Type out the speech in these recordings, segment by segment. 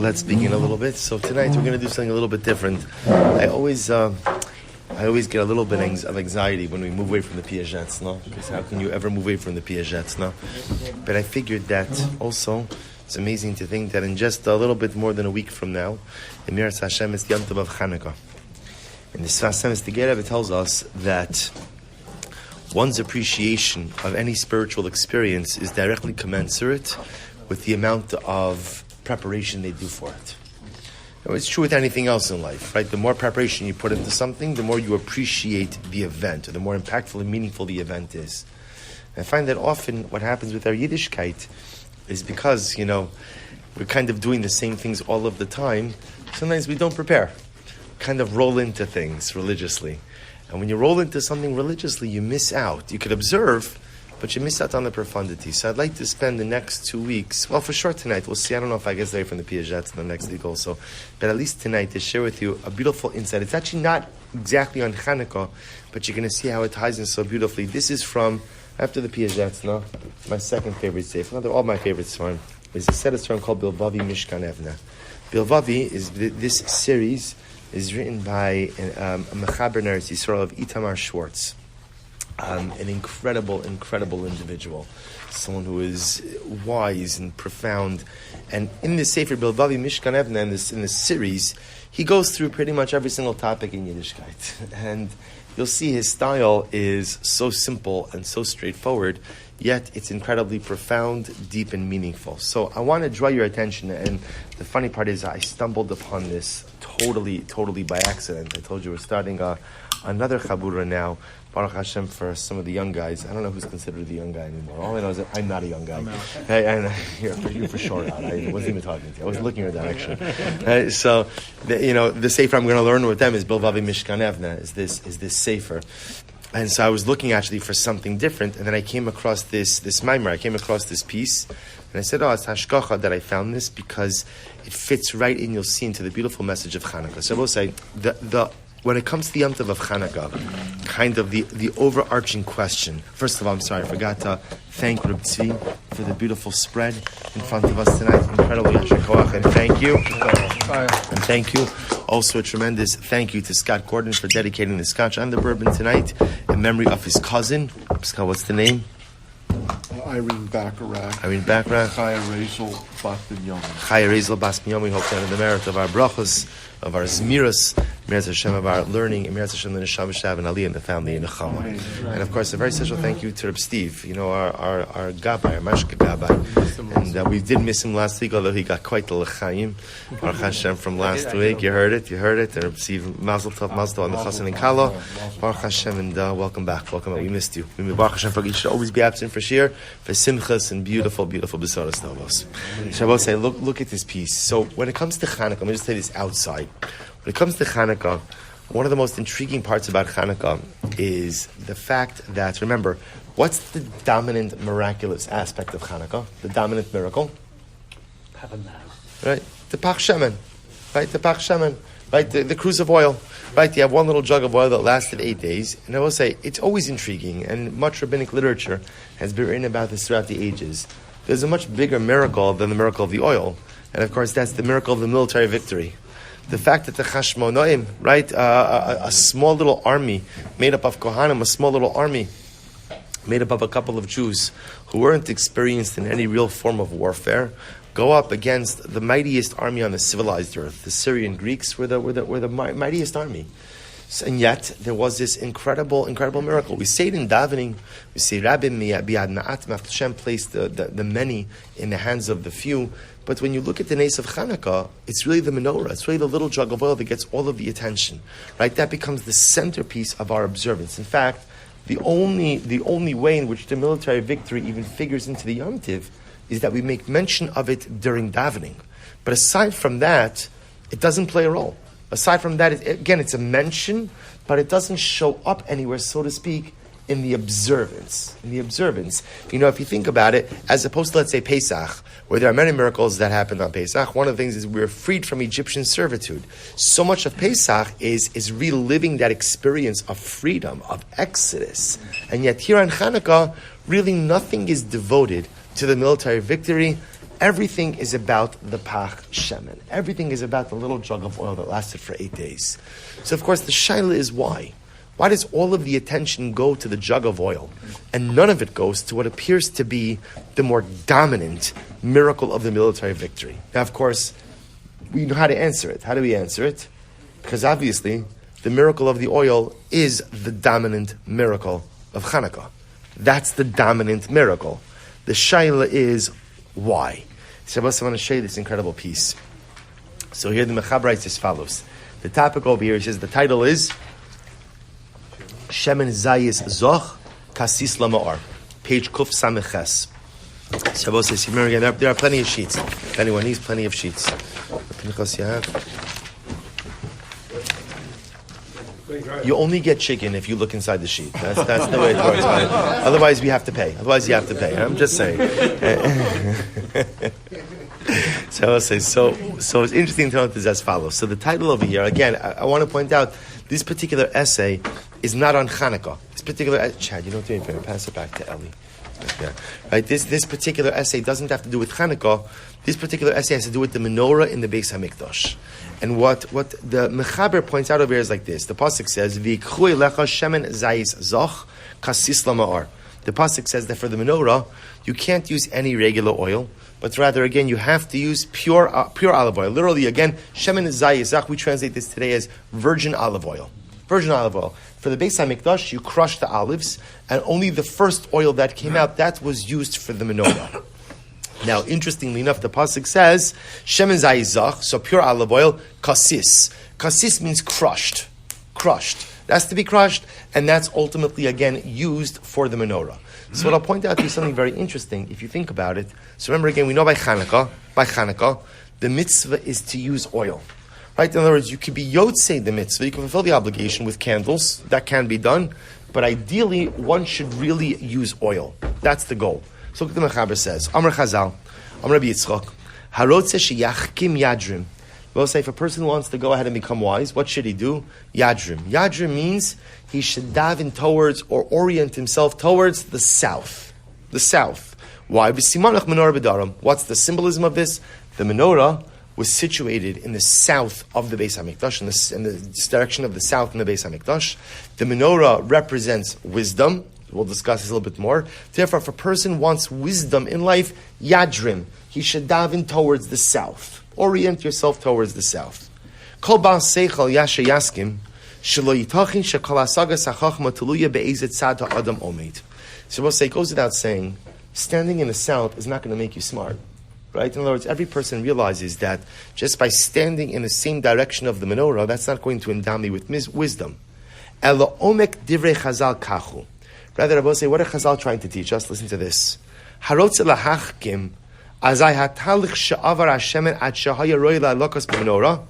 Let's begin a little bit. So tonight we're going to do something a little bit different. I always get a little bit of anxiety when we move away from the Piaget's, no? Because how can you ever move away from the Piaget's, no? But I figured that also it's amazing to think that in just a little bit more than a week from now, in Miras Hashem, it's the Yom Tov of Chanukah. And the Sfas Emes Rebbe tells us that one's appreciation of any spiritual experience is directly commensurate with the amount of preparation they do for it. Now, it's true with anything else in life, right? The more preparation you put into something, the more you appreciate the event, or the more impactful and meaningful the event is. And I find that often what happens with our Yiddishkeit is because, we're kind of doing the same things all of the time, sometimes we don't prepare. We kind of roll into things religiously. And when you roll into something religiously, you miss out. You could observe, but you miss out on the profundity. So I'd like to spend the next 2 weeks, well, for sure tonight, we'll see, I don't know if I get there from the Piaget's the next week also, but at least tonight to share with you a beautiful insight. It's actually not exactly on Chanukah, but you're going to see how it ties in so beautifully. This is from, after the Piaget's, my second favorite sefer, they're all my favorites from, is a set of song called Bilvavi-The. Bilvavi is, this series is written by a Mechaber Eretz Yisrael of Itamar Schwartz. An incredible individual, someone who is wise and profound. And in this Sefer Bilvavi Mishkan Evna, in this series, he goes through pretty much every single topic in Yiddishkeit. And you'll see his style is so simple and so straightforward, yet it's incredibly profound, deep, and meaningful. So I want to draw your attention, and the funny part is I stumbled upon this totally by accident. I told you we're starting another chaburah now, Baruch Hashem, for some of the young guys. I don't know who's considered the young guy anymore. All I know is that I'm not a young guy. You're for sure out. I wasn't even talking to you. I wasn't looking in your direction. So, the sefer I'm going to learn with them is Bilvavi Mishkan Evna, is this sefer. And so I was looking actually for something different, and then I came across this mimer. I came across this piece, and I said, it's hashgacha that I found this because it fits right in, you'll see, into the beautiful message of Chanukah. So I will say, when it comes to the Yom Tov of Chanukah, kind of the overarching question. First of all, I'm sorry, I forgot to thank Reb Tzvi for the beautiful spread in front of us tonight. Incredible Yasher Koach, and thank you. And thank you. Also a tremendous thank you to Scott Gordon for dedicating the scotch and the bourbon tonight in memory of his cousin. Scott, what's the name? Irene Bacharach. Chaya Rezel Bas Binyamin. Chaya Rezel Bas Binyamin. We hope that in the merit of our brachos, of our zmiras, Miras Hashem, of our learning, and Miras Hashem, the Neshama Shav and Ali and the family in the Chama. And of course, a very special thank you to Reb Steve, our Gabbai, our Mashka Gabbai. And we did miss him last week, although he got quite the L'chaim. Baruch Hashem from last week. You heard it. And Reb Steve, Mazel Tov on the Chassan and Kala. Baruch Hashem, and welcome back. We missed you. Baruch Hashem, you should always be absent for Shir, for Simchas, and beautiful Besaras Novos. Shabbos say, look at this piece. So when it comes to Chanukah, let me just say this outside. When it comes to Chanukah, one of the most intriguing parts about Chanukah is the fact that, remember, what's the dominant miraculous aspect of Chanukah? The dominant miracle? Right? The Pach Shemen. Right? The Pach Shemen. right? The cruise of oil, right? You have one little jug of oil that lasted 8 days. And I will say, it's always intriguing, and much rabbinic literature has been written about this throughout the ages. There's a much bigger miracle than the miracle of the oil. And of course, that's the miracle of the military victory. The fact that the Chashmonaim, right, a small little army made up of Kohanim, a small little army made up of a couple of Jews who weren't experienced in any real form of warfare, go up against the mightiest army on the civilized earth. The Syrian Greeks were the mightiest army. And yet, there was this incredible miracle. We say it in davening, we say, Rabbim bi'ad ma'at, Hashem placed the many in the hands of the few. But when you look at the nace of Chanukah, it's really the menorah, it's really the little jug of oil that gets all of the attention. Right? That becomes the centerpiece of our observance. In fact, the only way in which the military victory even figures into the Yom Tiv is that we make mention of it during davening. But aside from that, it doesn't play a role. Aside from that, it's a mention, but it doesn't show up anywhere, so to speak, in the observance. In the observance. You know, if you think about it, as opposed to, let's say, Pesach, where there are many miracles that happened on Pesach, one of the things is we're freed from Egyptian servitude. So much of Pesach is reliving that experience of freedom, of exodus. And yet here on Chanukah, really nothing is devoted to the military victory. Everything is about the Pach Shemen. Everything is about the little jug of oil that lasted for 8 days. So, of course, the shaila is why? Why does all of the attention go to the jug of oil and none of it goes to what appears to be the more dominant miracle of the military victory? Now, of course, we know how to answer it. How do we answer it? Because obviously, the miracle of the oil is the dominant miracle of Chanukah. That's the dominant miracle. The shaila is why? So I want to show you this incredible piece. So here the Mechaber writes as follows. The topic over here, he says, the title is Shemen Zayis Zoch Kasis Lama'ar, page Kuf Sameches. Shabbos says, remember again, there are plenty of sheets. If anyone needs plenty of sheets. What pinchas you have? You only get chicken if you look inside the sheet. That's the way it works. Right? Otherwise, we have to pay. Otherwise, you have to pay. I'm just saying. So I'll say. So it's interesting to note this as follows. So the title over here, again, I want to point out this particular essay is not on Chanukah. This particular Chad, you don't do anything. Pass it back to Eli. Yeah. Right. This particular essay doesn't have to do with Chanukah. This particular essay has to do with the menorah in the Beis Hamikdash. And what the Mechaber points out over here is like this. The pasuk says, "V'ikhu elecha shemen zayis zoch kasis lama'ar." The pasuk says that for the menorah, you can't use any regular oil, but rather, again, you have to use pure olive oil. Literally, again, shemen zayis zoch. We translate this today as virgin olive oil. Virgin olive oil. For the Beis Hamikdash, you crush the olives, and only the first oil that came out, that was used for the menorah. Now, interestingly enough, the pasuk says, Shemen zayizach, so pure olive oil, kasis. Kasis means crushed. Crushed. It has to be crushed, and that's ultimately, again, used for the menorah. So what I'll point out to you is something very interesting, if you think about it. So remember, again, we know by Chanukah, the mitzvah is to use oil. Right? In other words, you could be yotzei the mitzvah, you can fulfill the obligation with candles, that can be done, but ideally, one should really use oil. That's the goal. So look what the Mechaber says. Amr Chazal, Amr Rabbi Yitzchak, Harotze sheyachkim yadrim. We'll say if a person wants to go ahead and become wise, what should he do? Yadrim. Yadrim means he should daven towards or orient himself towards the south. The south. Why? B'simanach menorah b'daram. What's the symbolism of this? The menorah was situated in the south of the Beis Hamikdash, in the direction of the south in the Beis Hamikdash. The menorah represents wisdom. We'll discuss this a little bit more. Therefore, if a person wants wisdom in life, yadrim, he should daven towards the south. Orient yourself towards the south. Kol ba'al seichel yasha yaskim, shelo yitachin shekol hasagas hachachma teluya be'ezet tzad ha'adam omed. So we'll say, it goes without saying, standing in the south is not going to make you smart. Right? In other words, every person realizes that just by standing in the same direction of the menorah, that's not going to endow me with wisdom. Elo omek divrei chazal kachu. Rather, I will say, what are Chazal trying to teach us? Listen to this. Harotze lahachkim, azay hatalich she'avar hashemen ad shehaya roi la'lokas b'menorah,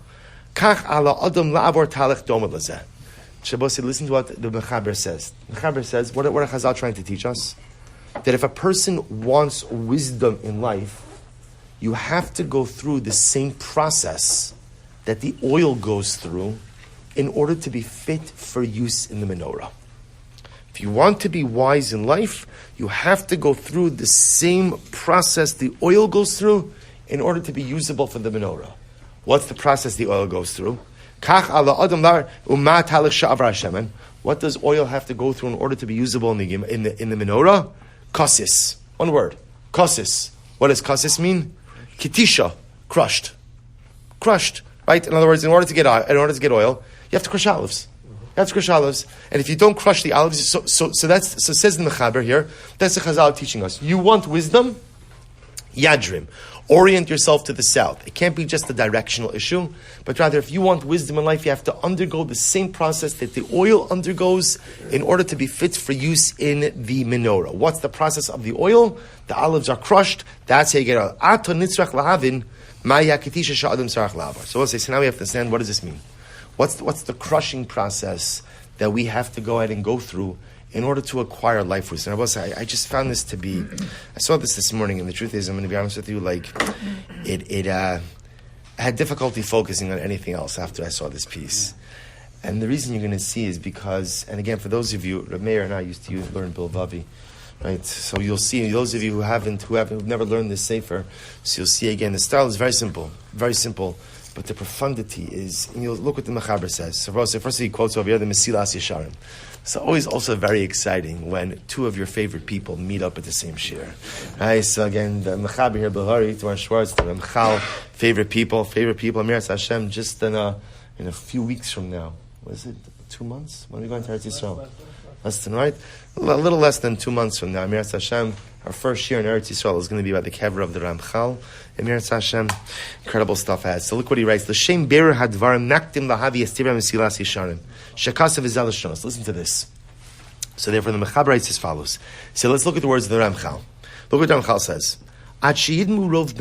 kach ala adam la'avor talich doma lazeh. Shabbos, listen to what the Mechaber says. The Mechaber says, what are Chazal trying to teach us? That if a person wants wisdom in life, you have to go through the same process that the oil goes through in order to be fit for use in the menorah. If you want to be wise in life, you have to go through the same process the oil goes through in order to be usable for the menorah. What's the process the oil goes through? What does oil have to go through in order to be usable in the menorah? Kasis. One word. Kasis. What does kasis mean? Kitisha. Crushed. Crushed. Right? In other words, in order to get oil, you have to crush olives. You have to crush olives. And if you don't crush the olives, so says the Mechaber here, that's the Chazal teaching us. You want wisdom? Yadrim. Orient yourself to the south. It can't be just a directional issue, but rather if you want wisdom in life, you have to undergo the same process that the oil undergoes in order to be fit for use in the menorah. What's the process of the oil? The olives are crushed. That's how you get oil. So we'll say, so now we have to understand, what does this mean? What's the crushing process that we have to go ahead and go through in order to acquire life wisdom? I will say, I just found this to be, I saw this morning, and the truth is, I'm going to be honest with you, I had difficulty focusing on anything else after I saw this piece. And the reason you're going to see is because, and again, for those of you, Rav Meir and I used to learn Bilvavi, right? So you'll see, those of you who've never learned this sefer, so you'll see again, the style is very simple, but the profundity is, and you'll look what the Mechaber says. So first he quotes over here the Mesilas Yesharim. So always also very exciting when two of your favorite people meet up at the same shir. Right? So again, the Mechaber here, Bilhari, Tuan Schwartz, the Ramchal, favorite people, Amiras Hashem, just in a few weeks from now. What is it? 2 months? When are we going to Eretz Yisrael? Less than, right? A little less than 2 months from now. Amiras Hashem, our first year in Eretz Yisrael is going to be by the kever of the Ramchal. Amiras Hashem, incredible stuff ahead. So look what he writes. L'shem berer hadvarim naktim lahavi estiram mesilas yesharim. Shekasav izal shonos. Listen to this. So therefore the Mechaber writes as follows. So let's look at the words of the Ramchal. Look what the Ramchal says. I just want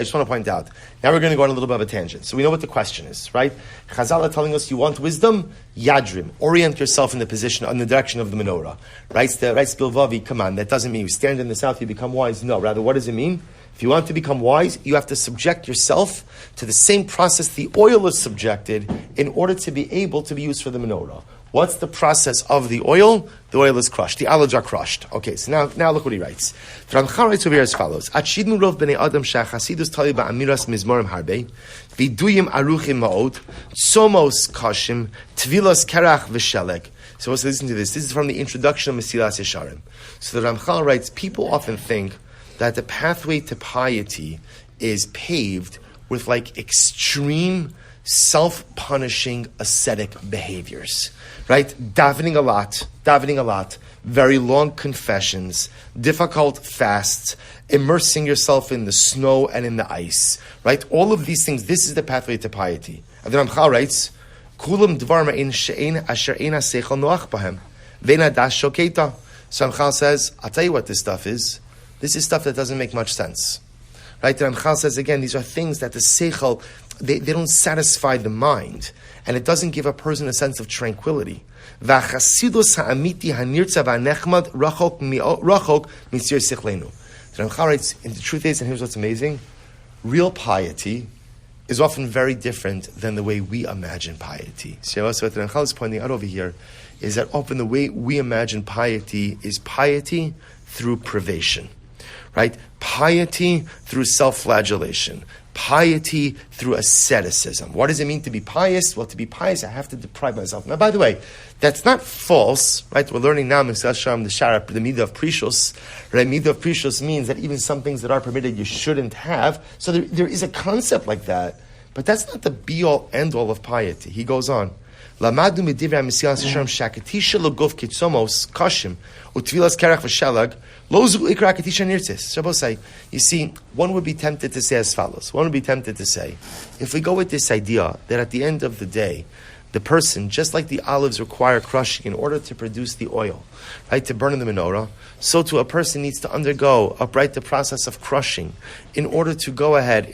to point out, now we're going to go on a little bit of a tangent. So we know what the question is, right? Chazal are telling us you want wisdom? Yadrim. Orient yourself in the position, in the direction of the menorah. Writes Bilvavi, come on, that doesn't mean you stand in the south, you become wise. No, rather, what does it mean? If you want to become wise, you have to subject yourself to the same process the oil is subjected in order to be able to be used for the menorah. What's the process of the oil? The oil is crushed. The olives are crushed. Okay, so now look what he writes. Ramchal writes over here as follows. Atshidnu rov b'nei adam she'chasidus tali ba'amiras mizmorim harbe v'duyim aruchim ma'od somos kashim tvilos kerach v'shelek. So let's listen to this. This is from the introduction of Mesilas Yesharim. So the Ramchal writes, people often think that the pathway to piety is paved with extreme self-punishing ascetic behaviors. Right? Davening a lot, very long confessions, difficult fasts, immersing yourself in the snow and in the ice. Right? All of these things, this is the pathway to piety. And the Ramchal writes, Kulam dvar ma'in she'en asher ein ha'seichel noach bahem, ve'en ha'das shoketa. So Ramchal says, I'll tell you what this stuff is. This is stuff that doesn't make much sense. Right? The Ramchal says again, these are things that the seichel, they don't satisfy the mind, and it doesn't give a person a sense of tranquility. V'chasidus ha'amiti ha'nirtza v'anechmad rachok mitzir sichlenu. The Ramchal writes, and the truth is, and here's what's amazing, real piety is often very different than the way we imagine piety. So what the Ramchal is pointing out over here is that often the way we imagine piety is piety through privation. Right? Piety through self-flagellation. Piety through asceticism. What does it mean to be pious? Well, to be pious, I have to deprive myself. Now, by the way, that's not false, right? We're learning now, the Sharap, the Midah of Prishus. Right? Midah of Prishus means that even some things that are permitted you shouldn't have. So there is a concept like that, but that's not the be-all, end-all of piety. He goes on. Lamadu midivra Mesilas Yesharim shakatisha logov kitzomos kashim utvilas kerach v'shelag lozu ikra katisha nirtzis. Shabbosai. You see, one would be tempted to say as follows. One would be tempted to say, if we go with this idea that at the end of the day, the person, just like the olives require crushing in order to produce the oil, right, to burn in the menorah, so too a person needs to undergo the process of crushing in order to go ahead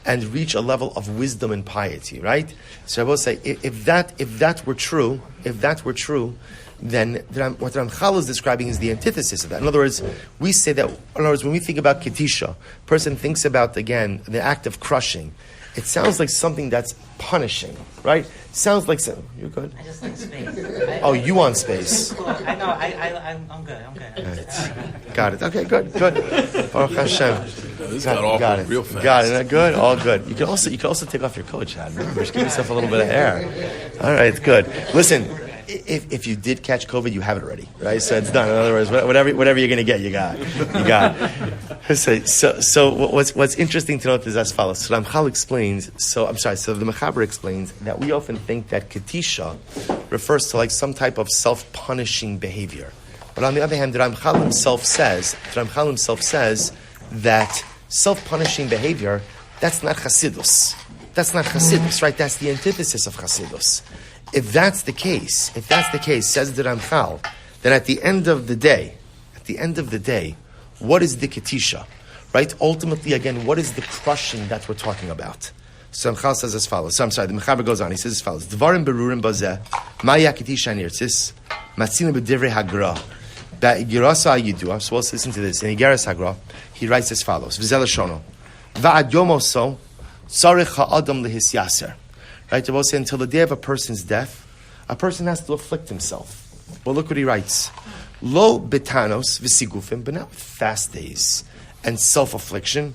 and reach a level of wisdom and piety, right? So I will say, if that were true, then what Ramchal is describing is the antithesis of that. In other words, we say that, when we think about Ketisha, a person thinks about, again, the act of crushing. It sounds like something that's punishing, right? Sounds like you're good. I just like space. You want space? I know. I'm good. Right. Got it. Okay, good. Baruch Hashem. This got off real fast. Got it. Good. All good. You can also take off your coat, Chad. Remember, just give yourself a little bit of air. All right, good. Listen. If you did catch COVID, you have it already, right? So it's done. In other words, whatever you're going to get, you got. So what's interesting to note is as follows. So Ramchal explains. So the Mechaber explains that we often think that Ketisha refers to like some type of self-punishing behavior, but on the other hand, the Ramchal himself says that self-punishing behavior, that's not Chassidus. That's not Chassidus, right? That's the antithesis of Chassidus. If that's the case, says the Ramchal, then at the end of the day, what is the Ketisha? Right? Ultimately, again, what is the crushing that we're talking about? So Ramchal says as follows. The Mechaber goes on. He says as follows. Dvarim berurim bazeh, maya Ketisha nirtzis, matzina b'divrei hagra, ba'igirasa yidua. So let's listen to this. In Igeras Hagra, he writes as follows. V'zel shono, va'ad yomoso, tzarich ha'adam lehis yaser. Right, I will say until the day of a person's death, a person has to afflict himself. Well, look what he writes: Lo betanos v'sigufim, but not with fast days and self-affliction.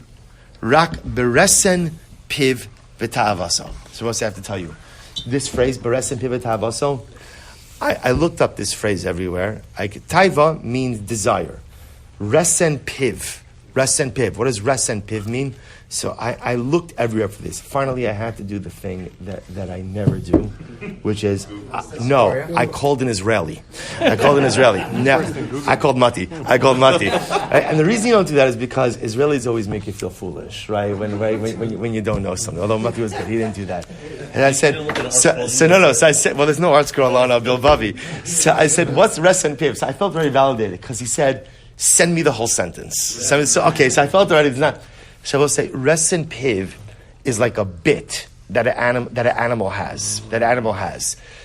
Rak beresen piv v'ta'avaso. So, what I have to tell you, this phrase beresen piv v'ta'avaso. I looked up this phrase everywhere. Taiva means desire. Resen piv. What does resen piv mean? So I looked everywhere for this. Finally, I had to do the thing that I never do, which is, I called an Israeli. No, I called Mati. Right? And the reason you don't do that is because Israelis always make you feel foolish, right? When you don't know something. Although Mati was good, he didn't do that. And I said, so I said, well, there's no art school on Bilvavi. So I said, what's res and piv? So I felt very validated because he said, send me the whole sentence. So I felt already it's not. So I will say, res and piv is like a bit that an animal has.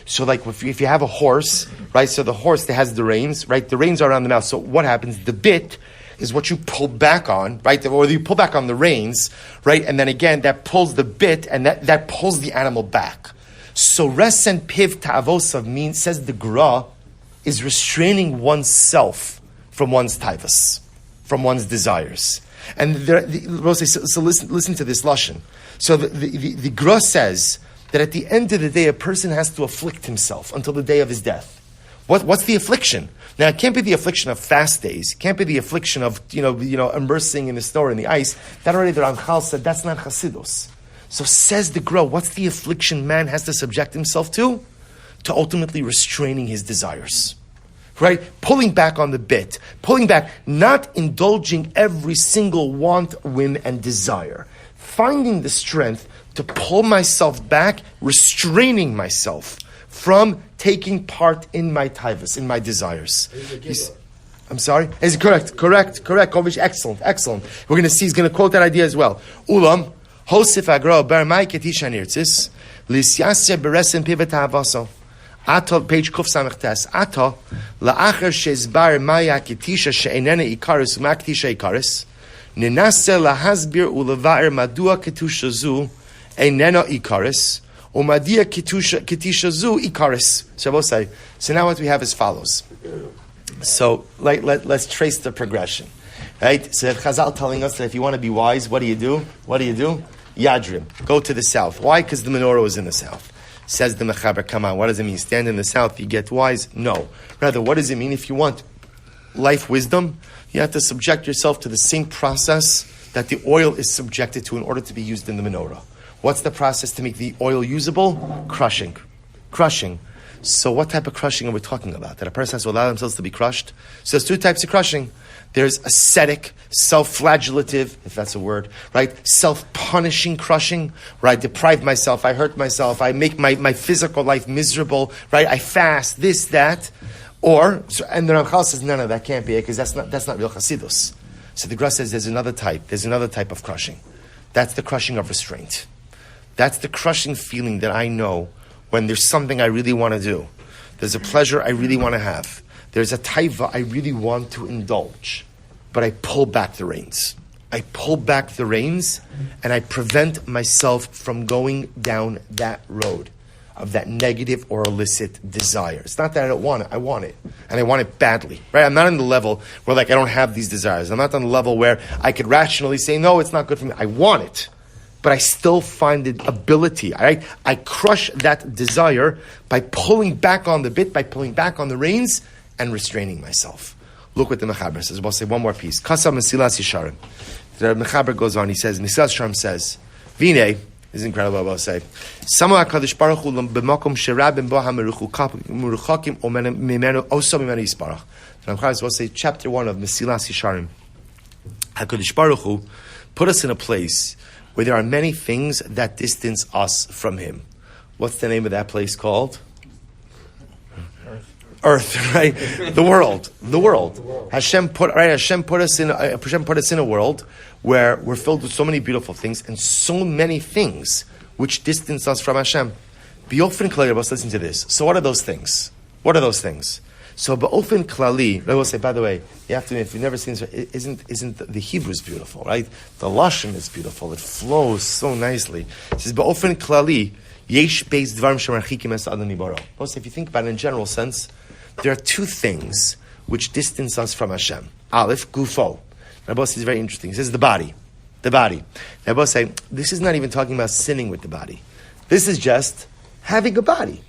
So like if you have a horse, right? So the horse that has the reins, right? The reins are around the mouth. So what happens? The bit is what you pull back on, right? Or you pull back on the reins, right? And then again, that pulls the bit and that pulls the animal back. So res and piv ta'avosav means, says the Gra, is restraining oneself from one's taivas, from one's desires. And so listen to this lashon. So the Gra says that at the end of the day, a person has to afflict himself until the day of his death. What's the affliction? Now, it can't be the affliction of fast days. It can't be the affliction of immersing in the snow or in the ice. That already the Ramchal said that's not Chassidus. So says the Gra, what's the affliction man has to subject himself to? To ultimately restraining his desires. Right? Pulling back on the bit. Pulling back, not indulging every single want, whim, and desire. Finding the strength to pull myself back, restraining myself from taking part in my taivas, in my desires. I'm sorry? Is it correct? Kovish, excellent. We're going to see, he's going to quote that idea as well. Ulam, Hosif agro, bermai ketisha nirtzis, lisyasya beresim pivet havaso. Ato, page Kuf Samechtes. Ato, la'acher shezbar maya ketisha she'enene ikaris u'ma ketisha ikaris, ninase lahasbir u'levaer madua ketusha zu enena ikaris, u'madia ketisha zu ikaris. So now what we have is follows. So let's trace the progression. Right? So Chazal telling us that if you want to be wise, what do you do? Yadrim. Go to the south. Why? Because the menorah is in the south. Says the Mechaber, come on, what does it mean? Stand in the south, you get wise? No. Rather, what does it mean? If you want life wisdom, you have to subject yourself to the same process that the oil is subjected to in order to be used in the menorah. What's the process to make the oil usable? Crushing. So what type of crushing are we talking about? That a person has to allow themselves to be crushed? So there's two types of crushing. There's ascetic, self-flagellative, if that's a word, right? Self-punishing crushing, right? I deprive myself, I hurt myself, I make my physical life miserable, right? I fast, this, that. And the Ramchal says, no, that can't be it, because that's not real Chassidus. So the Gra says there's another type of crushing. That's the crushing of restraint. That's the crushing feeling that I know when there's something I really want to do. There's a pleasure I really want to have. There's a taiva I really want to indulge. But I pull back the reins. I pull back the reins and I prevent myself from going down that road of that negative or illicit desire. It's not that I don't want it. I want it. And I want it badly. Right? I'm not on the level where I don't have these desires. I'm not on the level where I could rationally say, no, it's not good for me. I want it. But I still find the ability. Right? I crush that desire by pulling back on the bit, by pulling back on the reins and restraining myself. Look what the Mechaber says. We'll say one more piece. Kasam Mesilas Yesharim. The Mechaber goes on. He says, Mesilas Yesharim says, Vine, is incredible what I'll say. Sama HaKadosh Baruch Hu b'makom sherabim bo ha'meruchakim mimenu oso mimenu yisparach. The Mechaber will say, chapter 1 of Mesilas Yesharim. HaKadosh Baruch Hu put us in a place where there are many things that distance us from Him. What's the name of that place called? Earth, right? The world. Hashem put us in a world where we're filled with so many beautiful things and so many things which distance us from Hashem. B'ofen klali, listen to this. So what are those things? So b'ofen klali, I will say, by the way, you have to, if you've never seen this, isn't the Hebrew's beautiful, right? The Lashon is beautiful. It flows so nicely. It says b'ofen klali, yesh beis dvarim shemarchikim es adam mibaro. If you think about it in a general sense, there are two things which distance us from Hashem. Aleph, gufo. Rabbi says very interesting. He says the body. Rabbi say this is not even talking about sinning with the body. This is just having a body.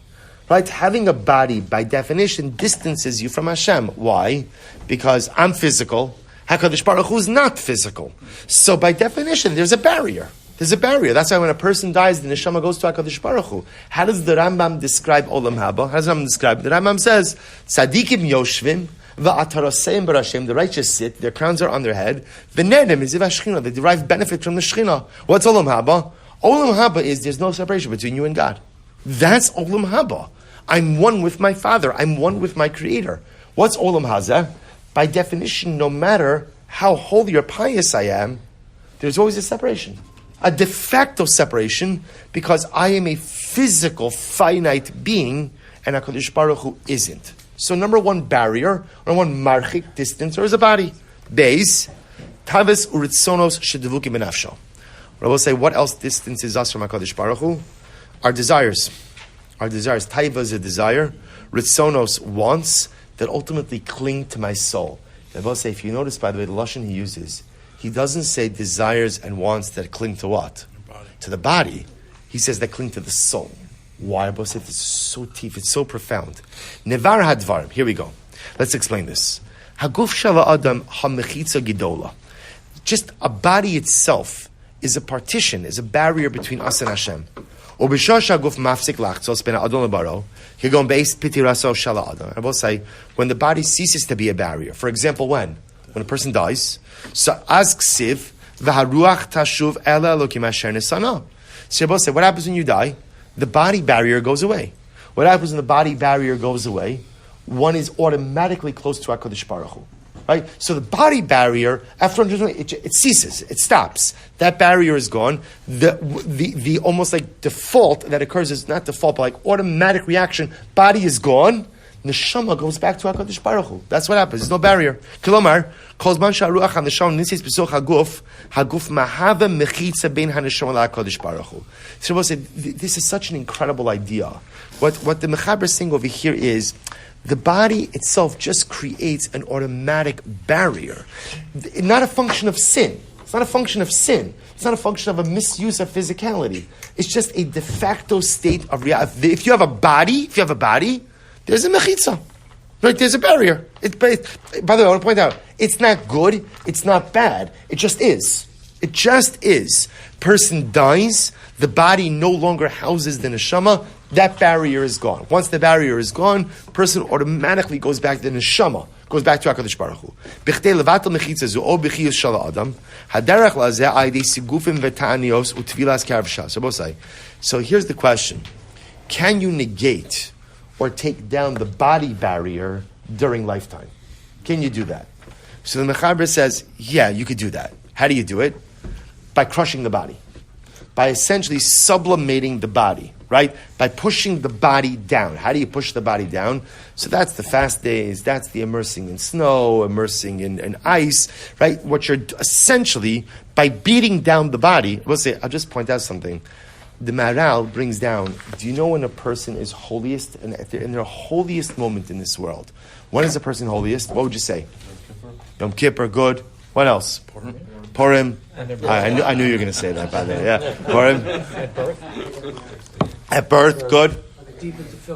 Right? Having a body, by definition, distances you from Hashem. Why? Because I'm physical. HaKadosh Baruch Hu is not physical. So by definition, there's a barrier. That's why when a person dies, the neshama goes to HaKadosh Baruch Hu. How does the Rambam describe Olam Haba? How does the Rambam describe it? The Rambam says, Tzadikim yoshvim, va'ataroseim barashem, the righteous sit, their crowns are on their head, v'nedem is ivashchina, they derive benefit from the Shechina. What's Olam Haba? Olam Haba is there's no separation between you and God. That's Olam Haba. I'm one with my Father. I'm one with my Creator. What's Olam Hazeh? By definition, no matter how holy or pious I am, there's always a separation. A de facto separation, because I am a physical, finite being, and HaKadosh Baruch Hu isn't. So number one barrier, number one marchik, distance, or is a body. Beis, tavis uritzonos shedevukim benafsho. I will say, what else distances us from HaKadosh Baruch Hu? Our desires. Taiva is a desire. Ritzonos, wants, that ultimately cling to my soul. I will say, if you notice, by the way, the Lashon he uses, he doesn't say desires and wants that cling to what? To the body. He says that cling to the soul. Why? Because it's so deep, it's so profound. Nevar hadvarim. Here we go. Let's explain this. Haguf shala adam hamechitza gidola. Just a body itself is a partition, is a barrier between us and Hashem. Ubishosh haguf mafsik lachtzos ben adon lebaro. Higon beis pitiraso shala adam. I will say, when the body ceases to be a barrier. For example, when a person dies, so as ksiv v'haruach tashuv ela elokim asher nesana. So Rabbi say, what happens when you die? The body barrier goes away. What happens when the body barrier goes away? One is automatically close to HaKadosh Baruch Hu. Right? So the body barrier, after it ceases, it stops. That barrier is gone. The almost like default that occurs is not default, but like automatic reaction. Body is gone. Neshama goes back to HaKadosh Baruch Hu. That's what happens. There's no barrier. Kilomar, Kozman Sharuach HaNeshama Nisis B'soch Haguf Mahava Mechitza Bein HaNeshama LaHaKadosh Baruch Hu. So Rabbi said, this is such an incredible idea. What the Mechaber is saying over here is, the body itself just creates an automatic barrier. Not a function of sin. It's not a function of sin. It's not a function of a misuse of physicality. It's just a de facto state of reality. If you have a body, there's a mechitza. Right? There's a barrier. By the way, I want to point out, it's not good, it's not bad. It just is. It just is. Person dies, the body no longer houses the neshama, that barrier is gone. Once the barrier is gone, person automatically goes back to the neshama, goes back to HaKadosh Baruch Hu. B'chtei levatel mechitza zu o b'chiyus shel adam, haderech lazeh ayidei sigufim v'ta'anios u'tvilas k'arav shas. So here's the question. Can you negate or take down the body barrier during lifetime? Can you do that? So the Mechaber says, yeah, you could do that. How do you do it? By crushing the body. By essentially sublimating the body, right? By pushing the body down. How do you push the body down? So that's the fast days, that's the immersing in snow, immersing in ice, right? What you're essentially, by beating down the body, I'll just point out something. The Maharal brings down, do you know when a person is holiest, and if they're in their holiest moment in this world? When is a person holiest? What would you say? Yom Kippur, good. What else? Purim. I knew you were going to say that, by the way. Yeah. Purim. At birth, good.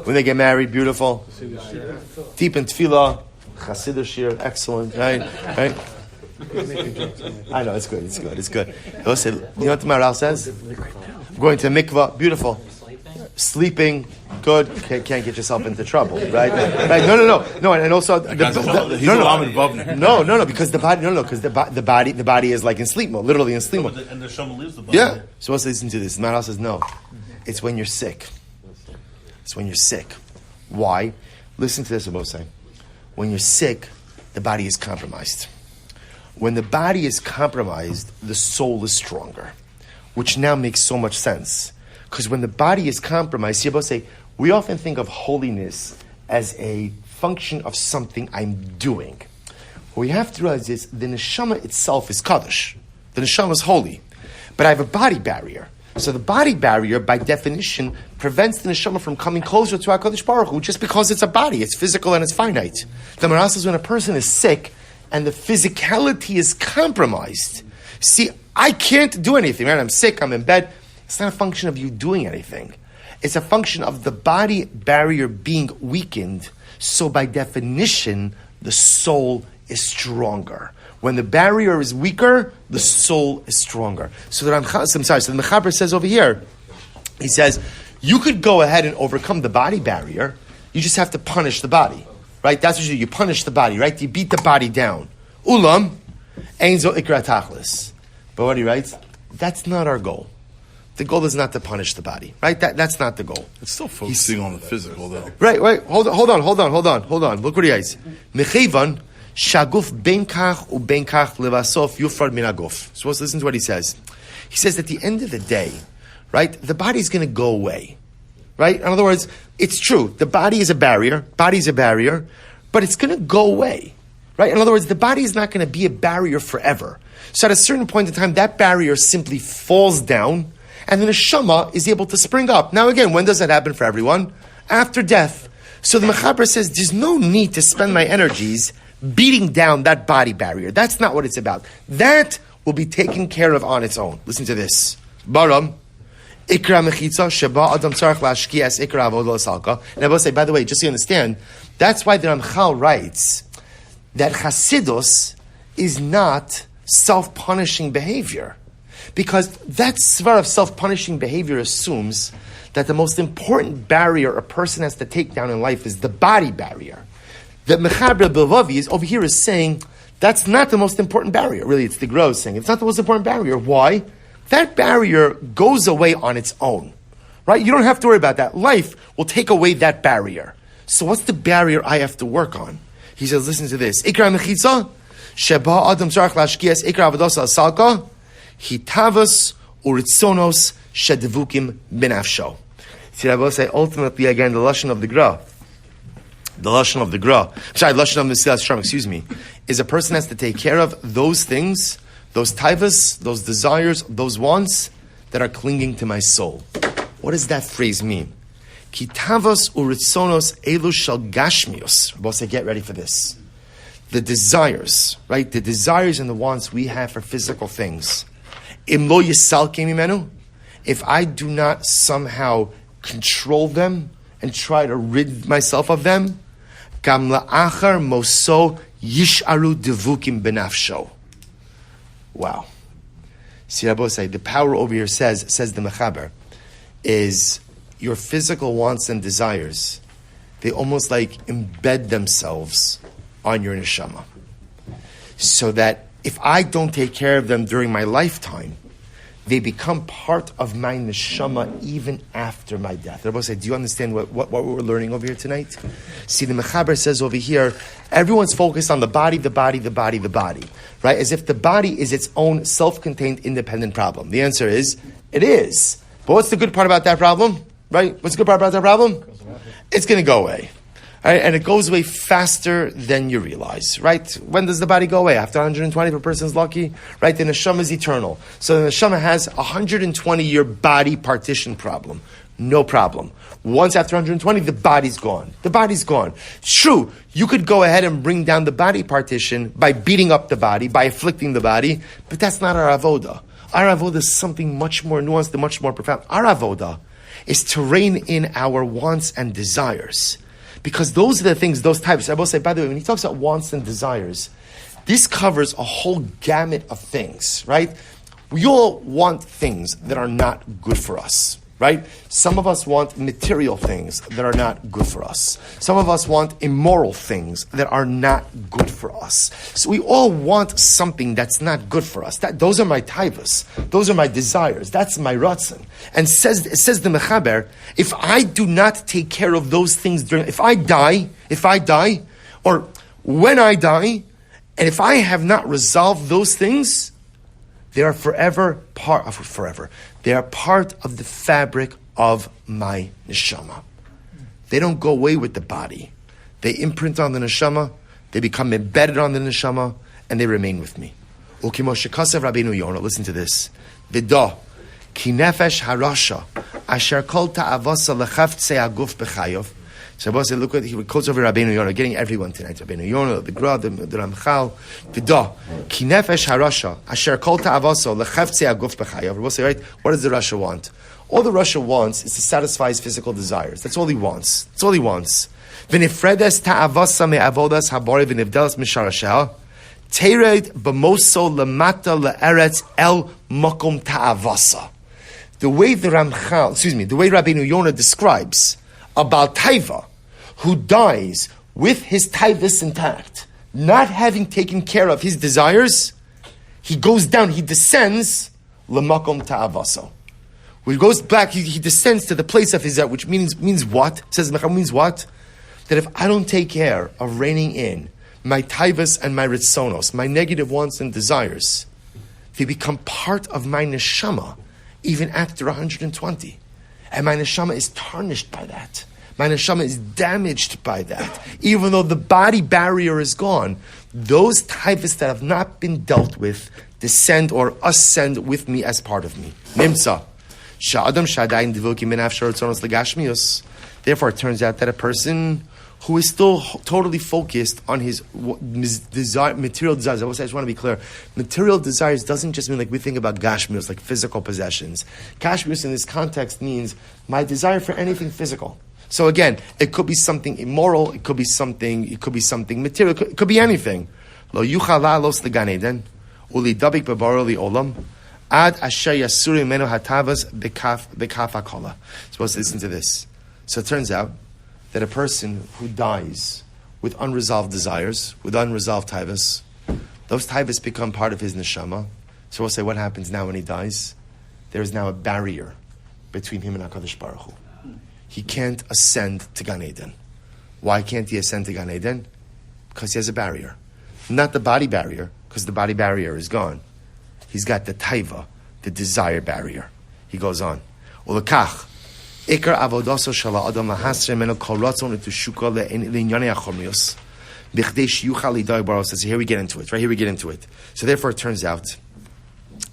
When they get married, beautiful. Deep in tefillah. Chassidus shir, excellent. Right? I know, it's good. Listen, you know what the Maharal says? Going to mikvah, beautiful. Sleeping, good. Can't get yourself into trouble, right? No, and also because the body is like in sleep mode, literally in sleep mode. And the neshama leaves the body. Yeah. So let's listen to this. The Maharal says no. It's when you're sick. Why? Listen to this, Abosai. When you're sick, the body is compromised. When the body is compromised, the soul is stronger, which now makes so much sense. Because when the body is compromised, we often think of holiness as a function of something I'm doing. What we have to realize is the neshama itself is kaddish. The neshama is holy. But I have a body barrier. So the body barrier, by definition, prevents the neshama from coming closer to HaKadosh Baruch Hu, just because it's a body. It's physical and it's finite. The Maharal says when a person is sick and the physicality is compromised, see, I can't do anything, right? I'm sick, I'm in bed. It's not a function of you doing anything. It's a function of the body barrier being weakened. So by definition, the soul is stronger. When the barrier is weaker, the soul is stronger. So the Mechaber says over here, he says, you could go ahead and overcome the body barrier. You just have to punish the body, right? That's what you do. You punish the body, right? You beat the body down. Ulam, ein zo ikra tachlis. But what he writes, that's not our goal. The goal is not to punish the body, right? That's not the goal. It's still focusing on the physical, though. Right. Hold on. Look what he writes. Mechevan shaguf ben kach u ben kach levasof yufrad min haguf. So let's listen to what he says. He says at the end of the day, right, the body's going to go away, right? In other words, it's true. The body is a barrier. But it's going to go away, right? In other words, the body is not going to be a barrier forever. So at a certain point in time, that barrier simply falls down, and the neshama is able to spring up. Now again, when does that happen for everyone? After death. So the Mechaber says, there's no need to spend my energies beating down that body barrier. That's not what it's about. That will be taken care of on its own. Listen to this. Baram, ikra mechitza, sheba adam tzarech lashkias ikra avodah salka. And I will say, by the way, just so you understand, that's why the Ramchal writes that Chassidus is not self-punishing behavior. Because that svar of self-punishing behavior assumes that the most important barrier a person has to take down in life is the body barrier. The Mechaber Bilvavi is saying that's not the most important barrier. Really, it's the Gros saying it's not the most important barrier. Why? That barrier goes away on its own. Right? You don't have to worry about that. Life will take away that barrier. So what's the barrier I have to work on? He says, listen to this. Ikra mechitza, sheba adam tzarech lashkias ikra avodas salka. Hitavas uritzonos shedevukim benafsho. See, I will say ultimately again the lashon of the Gra. The lashon of the Mesilas Yesharim, is a person has to take care of those things, those taivas, those desires, those wants that are clinging to my soul. What does that phrase mean? Kitavas uritzonos elu shel gashmios. Boss, get ready for this. The desires, right? The desires and the wants we have for physical things. Im lo yisal mimenu, if I do not somehow control them and try to rid myself of them, gam la'achar moso yisharu devukim benafsho. Wow. See, Rabosai, the power over here says the Mechaber, is your physical wants and desires, they almost like embed themselves on your neshama. So that if I don't take care of them during my lifetime, they become part of my neshama even after my death. Rabbi said, do you understand what we're learning over here tonight? See, the Mechaber says over here, everyone's focused on the body, right? As if the body is its own self-contained independent problem. The answer is, it is. But what's the good part about that problem? Right? What's the good part about that problem? It's going to go away. Right? And it goes away faster than you realize, right? When does the body go away? After 120, if a person's lucky, right? The neshama is eternal. So the neshama has a 120-year body partition problem. No problem. Once after 120, the body's gone. The body's gone. It's true, you could go ahead and bring down the body partition by beating up the body, by afflicting the body, but that's not our avoda. Our avoda is something much more nuanced and much more profound. Our avoda is to rein in our wants and desires. Because those are the things, those types. I will say, by the way, when he talks about wants and desires, this covers a whole gamut of things, right? We all want things that are not good for us, right? Some of us want material things that are not good for us. Some of us want immoral things that are not good for us. So we all want something that's not good for us. Those are my taivas. Those are my desires. That's my ratzon. And says the Mechaber, if I do not take care of those things if I die, or when I die, and if I have not resolved those things, they are They are part of the fabric of my neshama. They don't go away with the body. They imprint on the neshama, they become embedded on the neshama, and they remain with me. Listen to this. Vida, ki nefesh harasha, asher kol ta'avasa lechaftzei aguf b'chayov. So Rabbi said, look what he quotes over Rabbeinu Yonah, getting everyone tonight. Rabbeinu Yonah, the Gra, the Ramchal, Vida, ki nefesh harasha, asher kol ta'avasa lechaftzei aguf b'chayov. Rabbi said, right, what does the Rasha want? All the Rasha wants is to satisfy his physical desires. That's all he wants. That's all he wants. V'nifredes ta'avasa me'avodas habori v'nivdelas misharashah. Tered b'moso lemata le'eretz el makom ta'avasa. The way the way Rabbeinu Yonah describes about Taiva, who dies with his Taivas intact, not having taken care of his desires, he goes down, he descends lemakom ta'avasa. When he goes back, he descends to the place of his which means what? Says means what? That if I don't take care of reining in my taivas and my ritzonos, my negative wants and desires, they become part of my neshama even after 120. And my neshama is tarnished by that. My neshama is damaged by that. Even though the body barrier is gone, those taivas that have not been dealt with descend or ascend with me as part of me. Nimtza. Therefore, it turns out that a person who is still totally focused on his material desires. I just want to be clear. Material desires doesn't just mean like we think about gashmius, like physical possessions. Gashmius in this context means my desire for anything physical. So again, it could be something immoral, it could be something material, it could be anything. Lo yuchala los legan eden, uli dabik bebaro li olam, ad asher yasuri menu hatavas bekaf hakola. Supposed to listen to this. So it turns out that a person who dies with unresolved desires, with unresolved taivas, those taivas become part of his neshama. So we'll say, what happens now when he dies? There is now a barrier between him and HaKadosh Baruch Hu. He can't ascend to Gan Eden. Why can't he ascend to Gan Eden? Because he has a barrier. Not the body barrier, because the body barrier is gone. He's got the taiva, the desire barrier. He goes on. Ulakach. Ikar avodaso shala adam lahasre meno kol ratzon etu shuka le'inyane achormios. B'chdei shiyuchal lidai baro says, here we get into it, right? Here we get into it. So therefore it turns out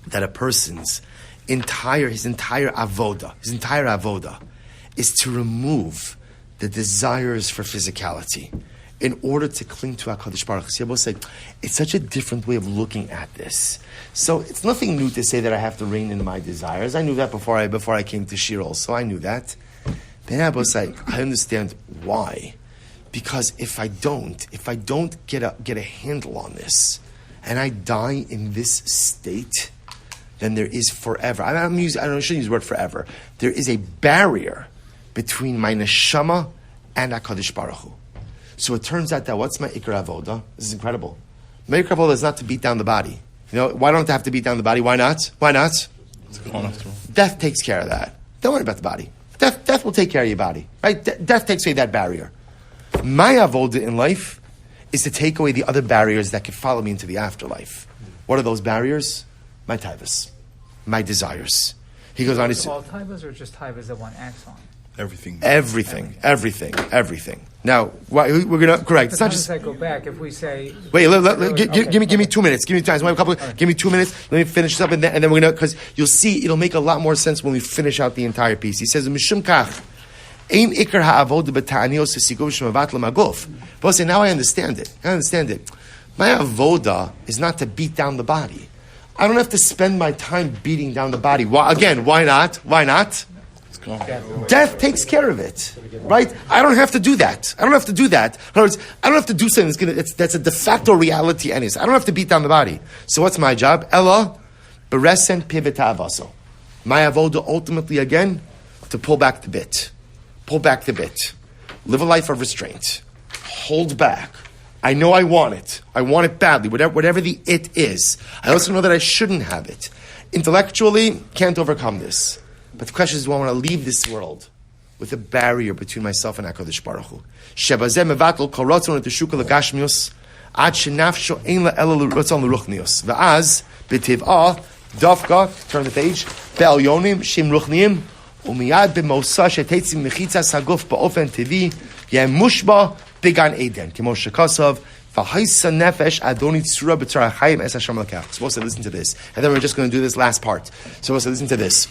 that a person's entire avoda is to remove the desires for physicality in order to cling to HaKadosh Baruch Hu. It's such a different way of looking at this. So it's nothing new to say that I have to rein in my desires. I knew that before I came to Shirol, so I knew that. Then I was like, I understand why. Because if I don't get a handle on this, and I die in this state, then there is forever. I shouldn't use the word forever. There is a barrier between my neshama and HaKadosh Baruch Hu. So it turns out that what's my ikar avoda? This is incredible. My ikar avoda is not to beat down the body. You know, why don't I have to beat down the body? Why not? Why not? Death takes care of that. Don't worry about the body. Death will take care of your body, right? Death takes away that barrier. My avoda in life is to take away the other barriers that could follow me into the afterlife. What are those barriers? My taivas, my desires. He goes on to say, all taivas or just taivas that one acts on? Everything. Now, we're going to correct. It's But not how just. does that go back if we say? Wait, give me 2 minutes. Give me time. Give me 2 minutes. Let me finish this up, and then we're gonna, because you'll see it'll make a lot more sense when we finish out the entire piece. He says, "Mishum kach, ein ikar ha'avoda b'ta'anios esigov shemavat l'maguf." But say, now I understand it. My avoda is not to beat down the body. I don't have to spend my time beating down the body. Why not? Death takes care of it, right? I don't have to do that. In other words, I don't have to do something that's a de facto reality anyways. I don't have to beat down the body. So what's my job? Ella, beresen pivita avaso. My avoda ultimately, again, to pull back the bit. Live a life of restraint. Hold back. I know I want it. I want it badly, whatever the it is. I also know that I shouldn't have it. Intellectually, can't overcome this. But the question is, do I want to leave this world with a barrier between myself and HaKadosh Baruch Hu? Shebazeh mevatel kol ratzon et teshuka legashmius ad shenafsho ein la'ela ratzon l'ruchnius. Va'az b'tiv'ah dafka, turn the page, be'elyonim shem ruchniim u'miyad b'mosa shetetzim mechitzas haguf ba'ofen tivi yemushba b'gan eden kimo shekasav v'haisa nefesh adoni tzura b'tzara chayim es Hashem lekach. Supposed to listen to this, and then we're just going to do this last part. Supposed to listen to this.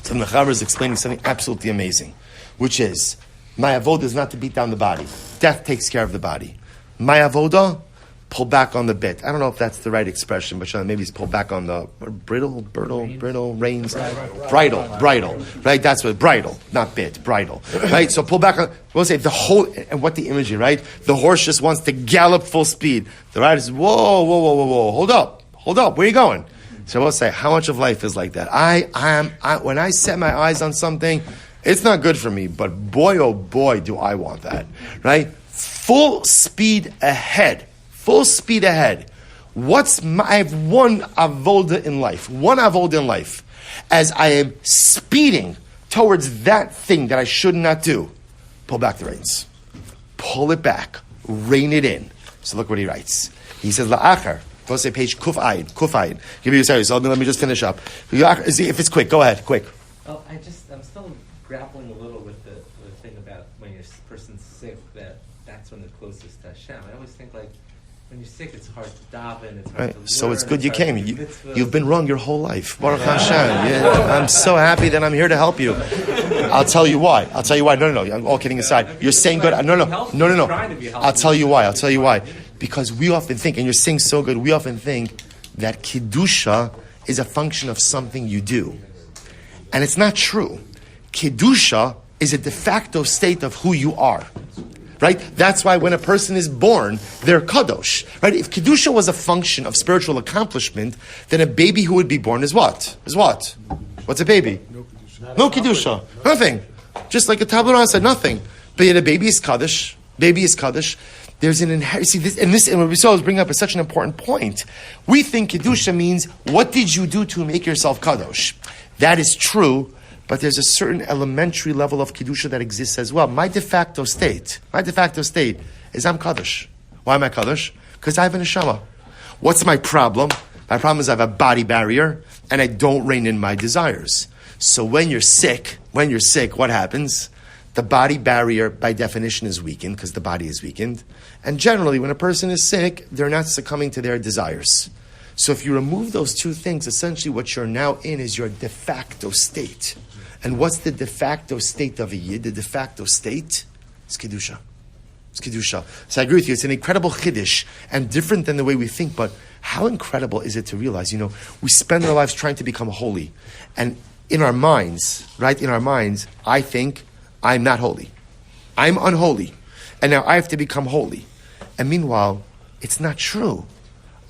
So the Mechaber is explaining something absolutely amazing, which is, my avoda is not to beat down the body. Death takes care of the body. My avoda, pull back on the bit. I don't know if that's the right expression, but maybe it's pull back on the brittle, reins, bridle, right? That's what, bridle, not bit, bridle, right? So pull back on, we'll say the whole, and what the imagery, right? The horse just wants to gallop full speed. The rider says, whoa, hold up, where are you going? So we'll say, how much of life is like that? When I set my eyes on something, it's not good for me, but boy, oh boy, do I want that, right? Full speed ahead. I have one avoda in life. As I am speeding towards that thing that I should not do, pull back the reins. Pull it back. Rein it in. So look what he writes. He says, la'achar. Go say page kuf ayin. Give me a sorry. So let me just finish up. If it's quick, go ahead, quick. Well, I'm still grappling a little with the thing about when your person's sick, that's when the closest to Hashem. I always think like when you're sick, it's hard to daven. It's hard to learn, so it's good you came. You've been wrong your whole life. Baruch Hashem. Yeah, I'm so happy that I'm here to help you. I'll tell you why. No. All kidding aside, you're saying good. No. I'll tell you why. Because we often think, and you're saying so good, we often think that Kedusha is a function of something you do. And it's not true. Kedusha is a de facto state of who you are. Right? That's why when a person is born, they're kadosh. Right? If Kedusha was a function of spiritual accomplishment, then a baby who would be born is what? What's a baby? No Kedusha. Nothing. Just like a tabula said, nothing. But yet a baby is kaddish. There's an inherent, and what we saw is bring up such an important point. We think Kedusha means, what did you do to make yourself Kadosh? That is true, but there's a certain elementary level of Kedusha that exists as well. My de facto state is I'm Kadosh. Why am I Kadosh? Because I have an neshama. What's my problem? My problem is I have a body barrier, and I don't rein in my desires. So when you're sick, what happens? The body barrier, by definition, is weakened because the body is weakened. And generally, when a person is sick, they're not succumbing to their desires. So if you remove those two things, essentially what you're now in is your de facto state. And what's the de facto state of a yid? The de facto state is Kedusha. So I agree with you. It's an incredible chiddush and different than the way we think. But how incredible is it to realize, we spend our lives trying to become holy. And in our minds, I think, I'm not holy. I'm unholy. And now I have to become holy. And meanwhile, it's not true.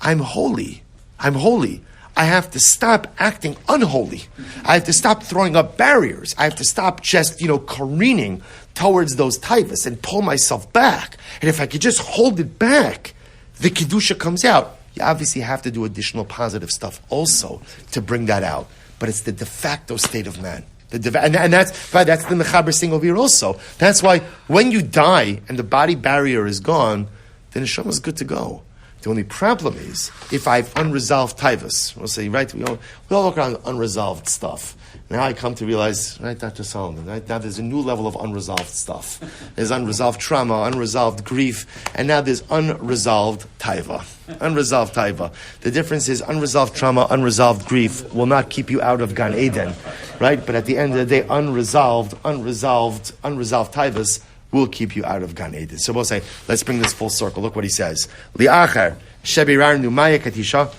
I'm holy. I have to stop acting unholy. I have to stop throwing up barriers. I have to stop just, careening towards those taivas and pull myself back. And if I could just hold it back, the Kedusha comes out. You obviously have to do additional positive stuff also to bring that out. but it's the de facto state of man. And that's the Mechaber saying over here also. That's why when you die and the body barrier is gone, then Neshama is good to go. The only problem is if I have unresolved taivas. We'll say, right, we all walk around with unresolved stuff. Now I come to realize, right, Dr. Solomon, right, now there's a new level of unresolved stuff. There's unresolved trauma, unresolved grief, and now there's unresolved taiva. Unresolved taiva. The difference is unresolved trauma, unresolved grief will not keep you out of Gan Eden, right? But at the end of the day, unresolved taivas will keep you out of Gan Eden. So we'll say, let's bring this full circle. Look what he says. Li'achar shebirarnu maya katisha.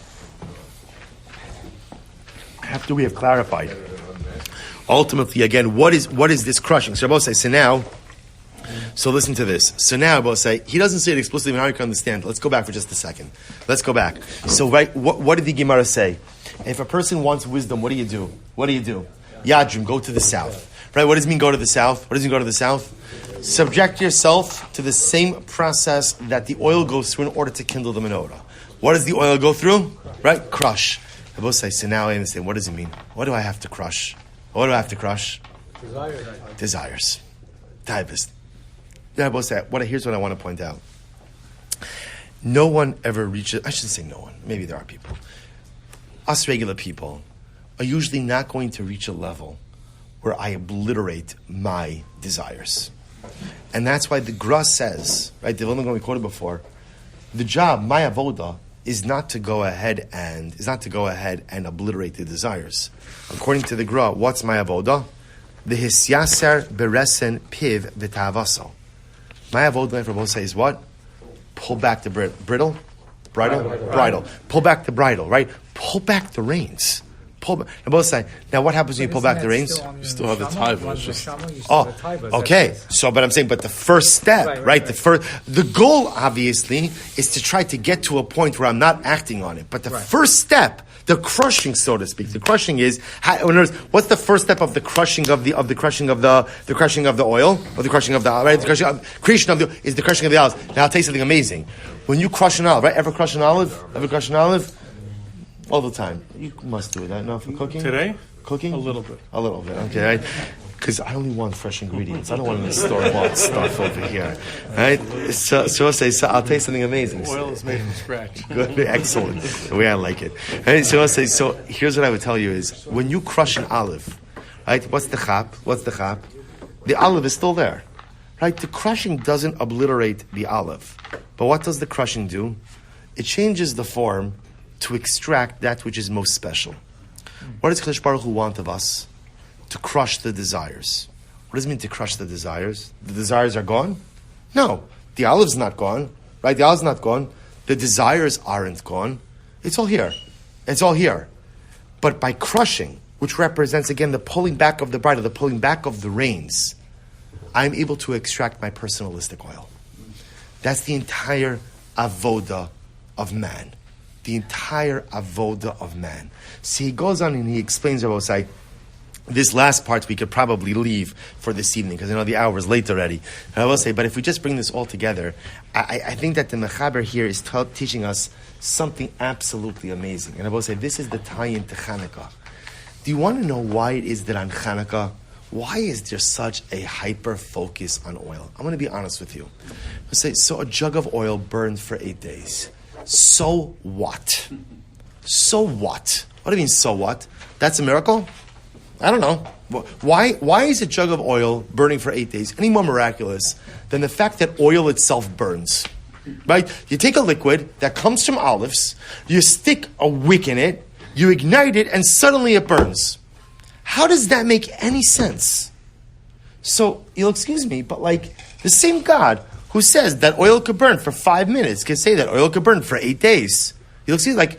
After we have clarified, ultimately, again, what is this crushing? So we'll say, so listen to this. So now we'll say, he doesn't say it explicitly, how you can understand. Let's go back for just a second. Let's go back. So right, what did the Gemara say? If a person wants wisdom, what do you do? Yadrim, go to the south. Right, what does it mean go to the south? Subject yourself to the same process that the oil goes through in order to kindle the menorah. What does the oil go through? Right? Crush. I both say, so now I understand. What does it mean? What do I have to crush? Desires. Taivas. Yeah, I both say, here's what I want to point out. No one ever reaches, I shouldn't say no one, maybe there are people. Us regular people are usually not going to reach a level where I obliterate my desires. And that's why the Gra says, right, the one we quoted before, the job, my avoda, is not to go ahead and obliterate the desires. According to the Gra, what's my avoda? The hisyaser beresen piv v'tavaso. My avoda, for both say, is what? Pull back the bridle. Pull back the bridle, right? Pull back the reins. And both say, now what happens when you pull back the reins? You still have the taiva. Okay. So, but I'm saying, but the first step, right? The goal, obviously, is to try to get to a point where I'm not acting on it. But the first step, the crushing, so to speak, the crushing is, in other words, what's the first step of the crushing of the oil, or the crushing of the right? The creation of the is the crushing of the olives. Now I'll tell you something amazing. When you crush an olive, right? Ever crush an olive? All the time. You must do that now for cooking? Today? Cooking? A little bit. Okay, right? Because I only want fresh ingredients. I don't want any store-bought stuff over here. Right? So I'll tell you something amazing. The oil is made from scratch. Good, excellent. The way I like it. Right? So I'll say, so here's what I would tell you is, when you crush an olive, right? What's the chap? The olive is still there. Right? The crushing doesn't obliterate the olive. But what does the crushing do? It changes the form to extract that which is most special. What does Kadosh Baruch Hu want of us? To crush the desires. What does it mean to crush the desires? The desires are gone? No. The olive's not gone. Right? The olive's not gone. The desires aren't gone. It's all here. But by crushing, which represents, again, the pulling back of the bridle, the pulling back of the reins, I'm able to extract my personalistic oil. That's the entire avoda of man. The entire avoda of man. So he goes on and he explains about say, this last part we could probably leave for this evening because the hour is late already. And I will say, but if we just bring this all together, I think that the Mechaber here is teaching us something absolutely amazing. And I will say, this is the tie-in to Chanukah. Do you want to know why it is that on Chanukah, why is there such a hyper focus on oil? I'm going to be honest with you. I'll say, so a jug of oil burned for 8 days. So what? What do you mean, so what? That's a miracle? I don't know. Why is a jug of oil burning for 8 days any more miraculous than the fact that oil itself burns? Right? You take a liquid that comes from olives, you stick a wick in it, you ignite it, and suddenly it burns. How does that make any sense? So, you'll excuse me, but the same God who says that oil could burn for 5 minutes can say that oil could burn for 8 days. You'll see, I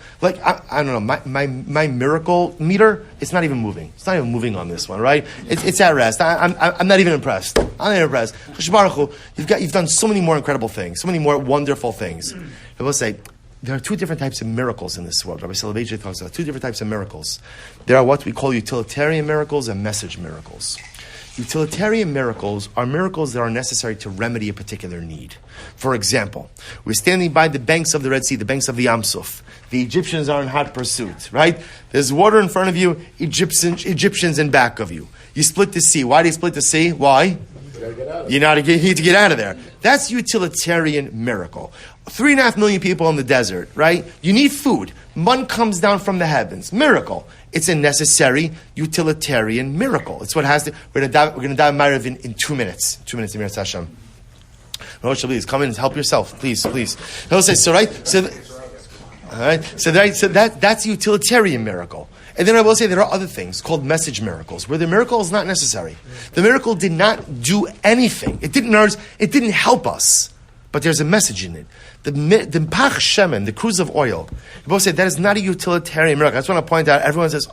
don't know, my miracle meter, it's not even moving. It's not even moving on this one, right? It's at rest. I'm not even impressed. I'm not impressed. Chassidus Baruch Hu, you've done so many more incredible things, so many more wonderful things. I will say, there are two different types of miracles in this world. Rabbi Soloveitchik talks about two different types of miracles. There are what we call utilitarian miracles and message miracles. Utilitarian miracles are miracles that are necessary to remedy a particular need. For example, we're standing by the banks of the Red Sea, the banks of the Yam Suf. The Egyptians are in hot pursuit, right? There's water in front of you, Egyptians in back of you. You split the sea. Why do you split the sea? Why? You need to get out of there. That's utilitarian miracle. 3.5 million people in the desert, right? You need food. Mun comes down from the heavens. Miracle. It's a necessary utilitarian miracle. It's what has to. We're going to dive Ma'ariv in 2 minutes. 2 minutes, Emir Hashem. Rosh, please come in and help yourself, please. He'll say so, right? All right. So that's a utilitarian miracle. And then I will say there are other things called message miracles, where the miracle is not necessary. The miracle did not do anything. It didn't help us. But there's a message in it. The pach shemen, the cruse of oil, you both say that is not a utilitarian miracle. I just want to point out, everyone says,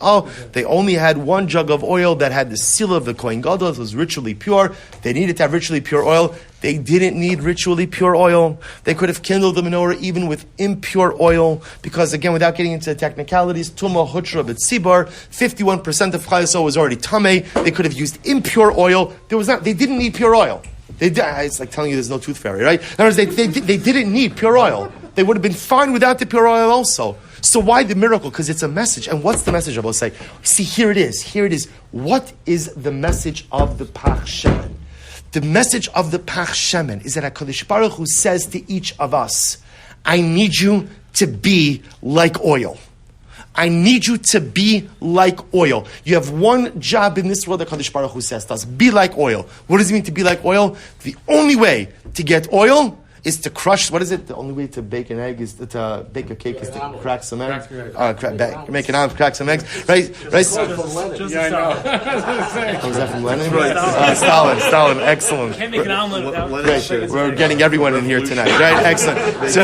they only had one jug of oil that had the seal of the Kohen Gadol, it was ritually pure. They needed to have ritually pure oil. They didn't need ritually pure oil. They could have kindled the menorah even with impure oil, because again, without getting into the technicalities, Tumah Hutra B'Tzibar, 51% of Chayos was already Tameh. They could have used impure oil. They didn't need pure oil. It's like telling you there's no tooth fairy, right? In other words, they didn't need pure oil. They would have been fine without the pure oil also. So why the miracle? Because it's a message. And what's the message? I will say, see, here it is. What is the message of the Pach Shemen? The message of the Pach Shemen is that HaKadosh Baruch Hu says to each of us, I need you to be like oil. I need you to be like oil. You have one job in this world that HaKadosh Baruch Hu says to us, be like oil. What does it mean to be like oil? The only way to get oil is to crush, what is it? The only way to bake an egg is to bake a cake is to crack some eggs. Make an omelet, crack some eggs. Right? Yeah, I know. Was that from Lenin? Stalin, excellent. Can't make an omelet without Great. We're getting everyone in here tonight, right? Excellent. So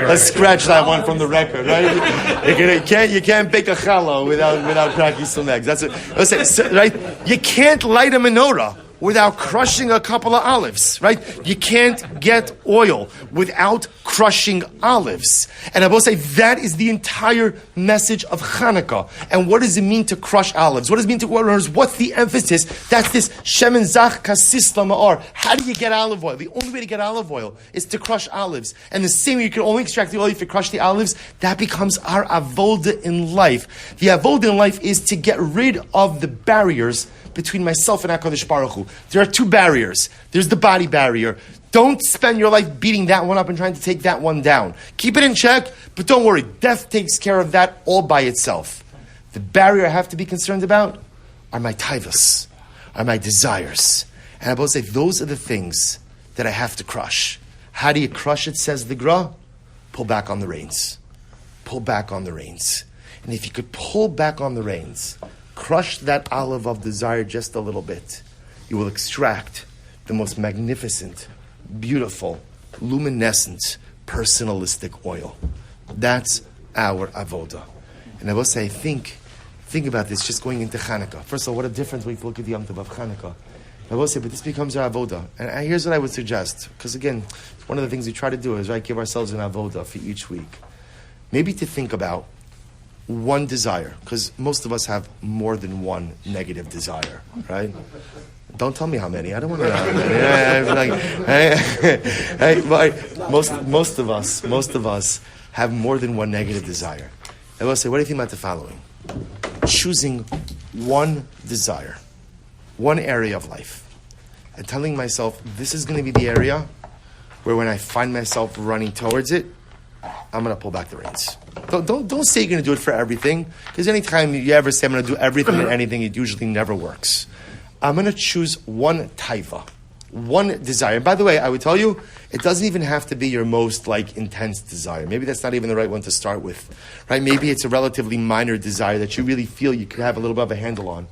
let's scratch that one from the record, right? You can't bake a challah without cracking some eggs. That's it. Let's say, right? You can't light a menorah without crushing a couple of olives, right? You can't get oil without crushing olives. And I will say that is the entire message of Chanukah. And what does it mean to crush olives? What does it mean to oil? What's the emphasis? That's this shemen zach kasis lama'ar. How do you get olive oil? The only way to get olive oil is to crush olives. And the same way you can only extract the oil if you crush the olives. That becomes our avoda in life. The avoda in life is to get rid of the barriers between myself and HaKadosh Baruch Hu. There are two barriers. There's the body barrier. Don't spend your life beating that one up and trying to take that one down. Keep it in check, but don't worry. Death takes care of that all by itself. The barrier I have to be concerned about are my taivas, are my desires. And I both say those are the things that I have to crush. How do you crush it, says the Gra? Pull back on the reins. Pull back on the reins. And if you could pull back on the reins, crush that olive of desire just a little bit, you will extract the most magnificent, beautiful, luminescent, personalistic oil. That's our avoda. And I will say, think about this just going into Chanukah. First of all, what a difference when you look at the Yom Tov of Chanukah. I will say, but this becomes our avoda. And here's what I would suggest, because again, one of the things we try to do is give ourselves an avoda for each week. Maybe to think about one desire, because most of us have more than one negative desire, right? Don't tell me how many. I don't want to know how many. Most of us have more than one negative desire. I will say, what do you think about the following? Choosing one desire, one area of life, and telling myself, this is going to be the area where when I find myself running towards it, I'm going to pull back the reins. Don't say you're going to do it for everything, because anytime you ever say I'm going to do everything and anything, it usually never works. I'm going to choose one taiva, one desire. And by the way, I would tell you, it doesn't even have to be your most intense desire. Maybe that's not even the right one to start with, right? Maybe it's a relatively minor desire that you really feel you could have a little bit of a handle on.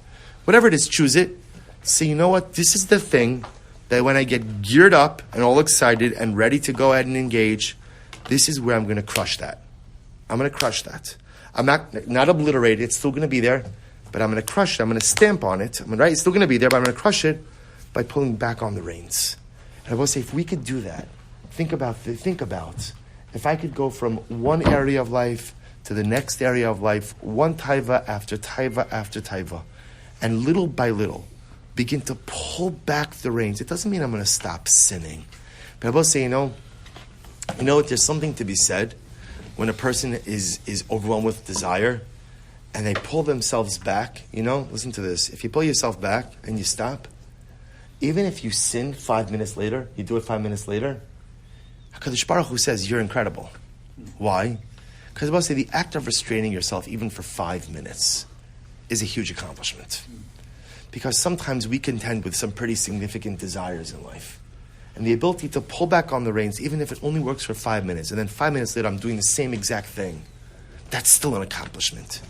Whatever it is, choose it. Say, you know what? This is the thing that when I get geared up and all excited and ready to go ahead and engage, this is where I'm going to crush that. I'm going to crush that. I'm not obliterate it. It's still going to be there, but I'm going to crush it. I'm going to stamp on it. It's still going to be there, but I'm going to crush it by pulling back on the reins. And I will say, if we could do that, think about if I could go from one area of life to the next area of life, one taiva after taiva after taiva, and little by little, begin to pull back the reins. It doesn't mean I'm going to stop sinning. But I will say, there's something to be said when a person is overwhelmed with desire and they pull themselves back, listen to this. If you pull yourself back and you stop, even if you sin 5 minutes later, you do it 5 minutes later, HaKadosh Baruch Hu says you're incredible. Why? Because about to say the act of restraining yourself even for 5 minutes is a huge accomplishment. Because sometimes we contend with some pretty significant desires in life. And the ability to pull back on the reins, even if it only works for 5 minutes, and then 5 minutes later I'm doing the same exact thing, that's still an accomplishment.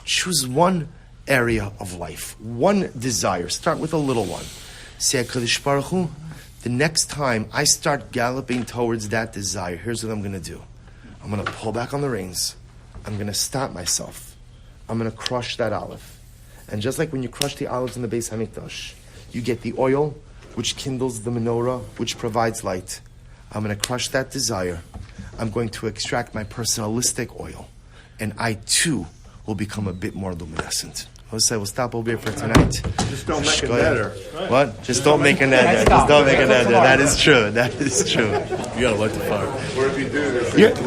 Choose one area of life, one desire. Start with a little one. Say, HaKadosh Baruch Hu, the next time I start galloping towards that desire, here's what I'm going to do. I'm going to pull back on the reins. I'm going to stop myself. I'm going to crush that olive. And just like when you crush the olives in the Beis Hamikdash, you get the oil, which kindles the menorah, which provides light. I'm going to crush that desire. I'm going to extract my personalistic oil. And I, too, will become a bit more luminescent. We'll stop over here for tonight. Just don't make a neder. What? Just don't make a neder. Just don't make a neder. That is true. That is true. You gotta light the fire. Or if you do,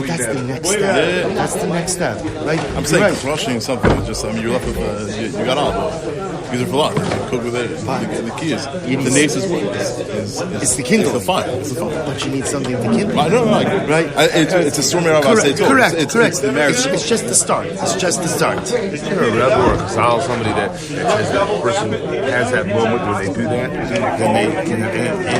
That's the next step. Yeah. That's the next step. Right? I'm saying crushing something is just, you're left with, you got olive oil. Use it for a lot. Cook with it. The key is, the nicest one is it's the kindling. It's the fire. It's the fire. But you need something to kindle. No, right? It's a stormy rabbi. Correct. It's the marriage. It's just the start. It's just the start. Or console somebody that the person has that moment when they do that, then they